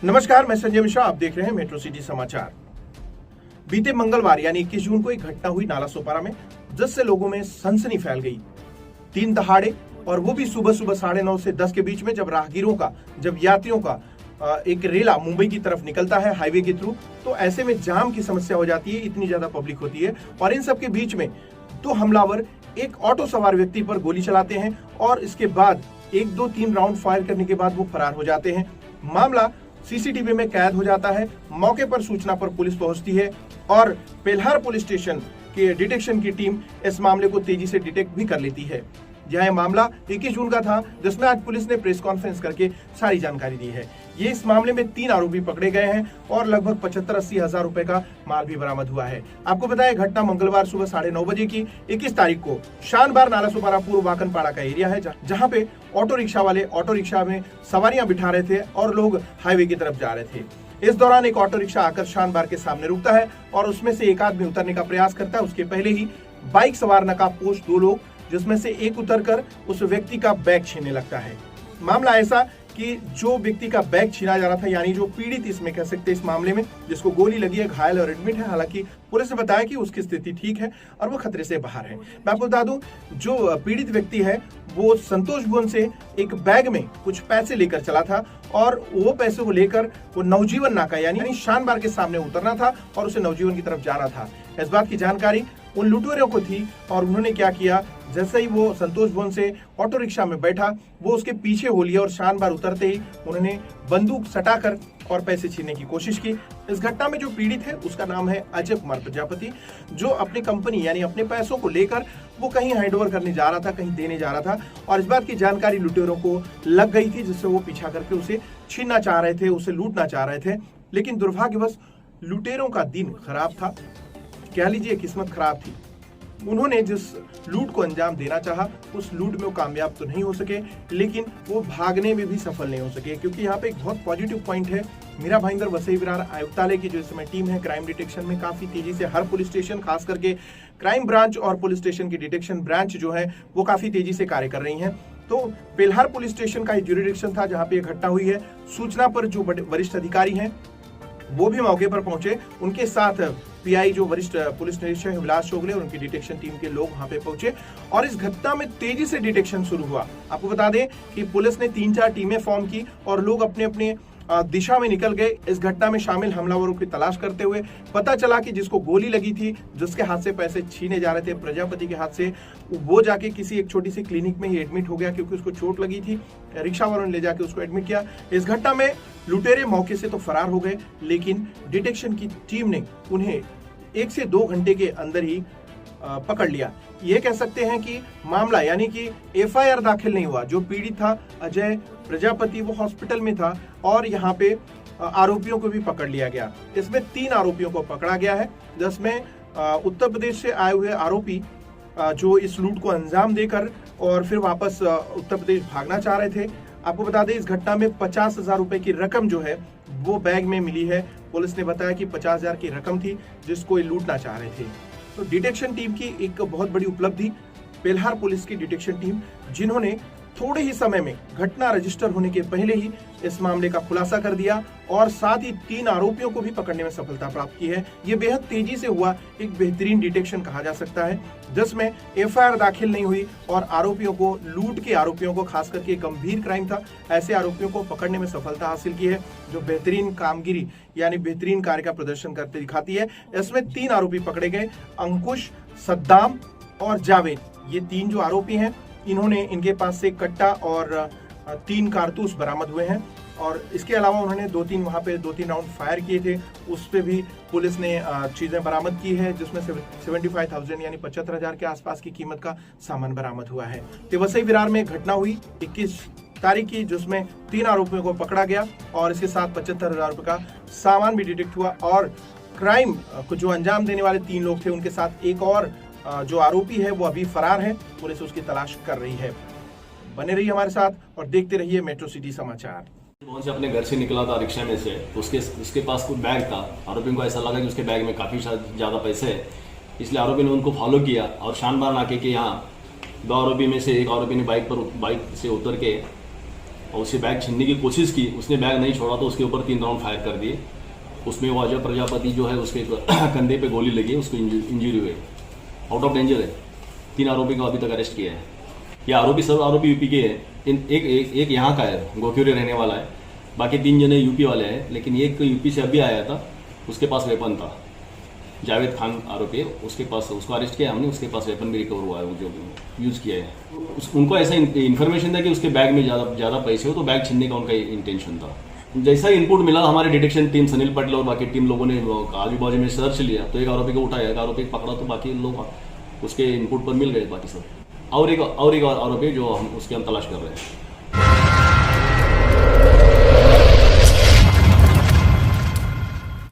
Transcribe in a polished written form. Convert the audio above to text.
नमस्कार, मैं संजय मिश्रा। आप देख रहे हैं मेट्रो सिटी समाचार। बीते मंगलवार यानी 21 जून को एक घटना हुई नालासोपारा में, जिससे लोगों में सनसनी फैल गई। 3 दहाड़े, और वो भी सुबह 9:30 से 10 के बीच में, जब यात्रियों का एक रेला मुंबई की तरफ निकलता है हाईवे के थ्रू, तो ऐसे में जाम की समस्या हो जाती है। इतनी ज्यादा पब्लिक होती है और इन सब के बीच में 2 हमलावर एक ऑटो सवार व्यक्ति पर गोली चलाते हैं और इसके बाद 1, 2, 3 राउंड फायर करने के बाद वो फरार हो जाते हैं। मामला सीसीटीवी में कैद हो जाता है। मौके पर सूचना पर पुलिस पहुंचती है और पेल्हार पुलिस स्टेशन के डिटेक्शन की टीम इस मामले को तेजी से डिटेक्ट भी कर लेती है। यह मामला 21 जून का था, जिसमें आज पुलिस ने प्रेस कॉन्फ्रेंस करके सारी जानकारी दी है। ये इस मामले में 3 आरोपी पकड़े गए हैं और लगभग 75-80 हजार रुपए का माल भी बरामद हुआ है। आपको बताया, घटना मंगलवार सुबह 9:30 बजे की 21 तारीख को शानबार नालासोपारा पूर्व वाकनपाड़ा का एरिया है, जहाँ पे ऑटो रिक्शा वाले ऑटो रिक्शा में सवारियां बिठा रहे थे और लोग हाईवे की तरफ जा रहे थे। इस दौरान एक ऑटो रिक्शा आकर शानबार के सामने रुकता है और उसमें से एक आदमी उतरने का प्रयास करता है। उसके पहले ही बाइक सवार नकाबपोश 2 लोग, जिसमें से एक उतरकर उस व्यक्ति का बैग छीनने लगता है। मामला ऐसा कि जो व्यक्ति का बैग छीना जा रहा था, यानी जो पीड़ित इसमें कह सकते हैं इस मामले में, जिसको गोली लगी है, घायल और एडमिट है। हालांकि पुलिस ने बताया कि उसकी स्थिति ठीक है और वो खतरे से बाहर है। मैं आपको बता दूं, जो पीड़ित व्यक्ति है वो संतोष भवन से एक बैग में कुछ पैसे लेकर चला था और वो पैसे को लेकर वो नवजीवन नाका यानी शानबार के सामने उतरना था और उसे नवजीवन की तरफ जाना था। इस बात की जानकारी उन लुटेरों को थी और उन्होंने क्या किया, जैसे ही वो संतोष भवन से ऑटो रिक्शा में बैठा, वो उसके पीछे हो लिया और शानबार उतरते ही उन्होंने बंदूक सटाकर और पैसे छीनने की कोशिश की। इस घटना में जो पीड़ित है उसका नाम है अजय कुमार प्रजापति, जो अपनी कंपनी यानी अपने पैसों को लेकर वो कहीं हैंडओवर करने जा रहा था, कहीं देने जा रहा था और इस बात की जानकारी लुटेरों को लग गई थी, जिससे वो पीछा करके उसे छीनना चाह रहे थे, उसे लूटना चाह रहे थे। लेकिन दुर्भाग्यवश लुटेरों का दिन खराब था, कह लीजिए किस्मत खराब थी। उन्होंने जिस लूट को अंजाम देना चाहा, उस लूट में वो कामयाब तो नहीं हो सके, लेकिन वो भागने में भी सफल नहीं हो सके। क्योंकि यहाँ पे एक बहुत पॉजिटिव पॉइंट है। मीरा भाईंदर वसई विरार आयुक्तालय की जो इस समय टीम है क्राइम डिटेक्शन में, काफी तेजी से हर पुलिस स्टेशन, खास करके क्राइम ब्रांच और पुलिस स्टेशन की डिटेक्शन ब्रांच जो है वो काफी तेजी से कार्य कर रही है। तो पेल्हार पुलिस स्टेशन का ज्यूरिडिक्शन था जहाँ पे घटना हुई है। सूचना पर जो वरिष्ठ अधिकारी हैं वो भी मौके पर पहुंचे। उनके साथ पीआई जो वरिष्ठ पुलिस निरीक्षक है विलास चोगले और उनकी डिटेक्शन टीम के लोग वहां पे पहुंचे और इस घटना में तेजी से डिटेक्शन शुरू हुआ। आपको बता दें कि पुलिस ने 3-4 टीमें फॉर्म की और लोग अपने अपने दिशा में निकल गए। इस घटना में शामिल हमलावरों की तलाश करते हुए पता चला कि जिसको गोली लगी थी, जिसके हाथ से पैसे छीने जा रहे थे प्रजापति के हाथ से, वो जाके किसी एक छोटी सी क्लिनिक में ही एडमिट हो गया क्योंकि उसको चोट लगी थी। रिक्शा वालों ने ले जाके उसको एडमिट किया। इस घटना में लुटेरे मौके से तो फरार हो गए, लेकिन डिटेक्शन की टीम ने उन्हें 1 से 2 घंटे के अंदर ही पकड़ लिया। ये कह सकते हैं कि मामला यानी कि एफआईआर दाखिल नहीं हुआ। जो पीड़ित था अजय प्रजापति, वो हॉस्पिटल में था और यहाँ पे आरोपियों को भी पकड़ लिया गया। इसमें 3 आरोपियों को पकड़ा गया है, जिसमें उत्तर प्रदेश से आए हुए आरोपी जो इस लूट को अंजाम देकर और फिर वापस उत्तर प्रदेश भागना चाह रहे थे। आपको बता दें, इस घटना में 50,000 रुपए की रकम जो है वो बैग में मिली है। पुलिस ने बताया कि 50,000 की रकम थी जिसको ये लूटना चाह रहे थे। तो डिटेक्शन टीम की एक बहुत बड़ी उपलब्धि, पेल्हार पुलिस की डिटेक्शन टीम, जिन्होंने थोड़े ही समय में घटना रजिस्टर होने के पहले ही इस मामले का खुलासा कर दिया और साथ ही 3 आरोपियों को भी पकड़ने में सफलता प्राप्त की है। ये बेहद तेजी से हुआ एक बेहतरीन डिटेक्शन कहा जा सकता है, जिसमें एफआईआर दाखिल नहीं हुई और आरोपियों को, लूट के आरोपियों को, खास करके गंभीर क्राइम था, ऐसे आरोपियों को पकड़ने में सफलता हासिल की है, जो बेहतरीन कामगिरी यानी बेहतरीन कार्य का प्रदर्शन करते दिखाती है। इसमें 3 आरोपी पकड़े गए, अंकुश, सद्दाम और जावेद। ये 3 जो आरोपी हैं, इनके पास से कट्टा और 3 कारतूस बरामद हुए हैं और इसके अलावा उन्होंने 2-3 वहां पे 2-3 राउंड फायर किए थे। उस पे भी पुलिस ने चीजें बरामद की है, जिसमें 75,000 यानी 75,000 के आसपास की कीमत का सामान बरामद हुआ है। तो वसई विरार में घटना हुई 21 तारीख की, जिसमें 3 आरोपियों को पकड़ा गया और इसके साथ 75,000 रुपए का सामान भी डिटेक्ट हुआ और क्राइम को जो अंजाम देने वाले 3 लोग थे, उनके साथ एक और जो आरोपी है वो अभी फरार है। पुलिस उसकी तलाश कर रही है। बने रहिए हमारे साथ और देखते रहिए मेट्रो सिटी समाचार। मोहन से अपने घर से निकला था रिक्शा में से, तो उसके पास कुछ बैग था। आरोपी को ऐसा लगा कि उसके बैग में काफ़ी ज़्यादा पैसे है, इसलिए आरोपी ने उनको फॉलो किया और शानबार नाके के यहाँ 2 आरोपी में से एक आरोपी ने बाइक से उतर के और उससे बैग छीनने की कोशिश की। उसने बैग नहीं छोड़ा तो उसके ऊपर 3 राउंड फायर कर दिए। उसमें वो अजय प्रजापति जो है उसके कंधे पे गोली लगी, उसको इंजरी हुई, आउट ऑफ डेंजर है। 3 आरोपी को अभी तक अरेस्ट किया है। ये आरोपी सब आरोपी यूपी के हैं। एक यहाँ का है, गोक्यूरे रहने वाला है, बाकी 3 जने यूपी वाले हैं। लेकिन एक यूपी से अभी आया था, उसके पास वेपन था। जावेद खान आरोपी है, उसके पास, उसको अरेस्ट किया हमने, उसके पास वेपन भी रिकवर हुआ है जो यूज़ किया है। उनको ऐसा इन्फॉर्मेशन था कि उसके बैग में ज़्यादा पैसे हो, तो बैग छीनने का उनका इंटेंशन था। जैसा इनपुट मिला हमारे डिटेक्शन टीम सनील पटेल और बाकी टीम लोगों ने आजू बाजू में सर्च लिया, तो एक आरोपी को उठाया, एक आरोपी पकड़ा, तो बाकी लोग उसके इनपुट पर मिल गए बाकी सब। और एक आरोपी जो उसके हम तलाश कर रहे हैं।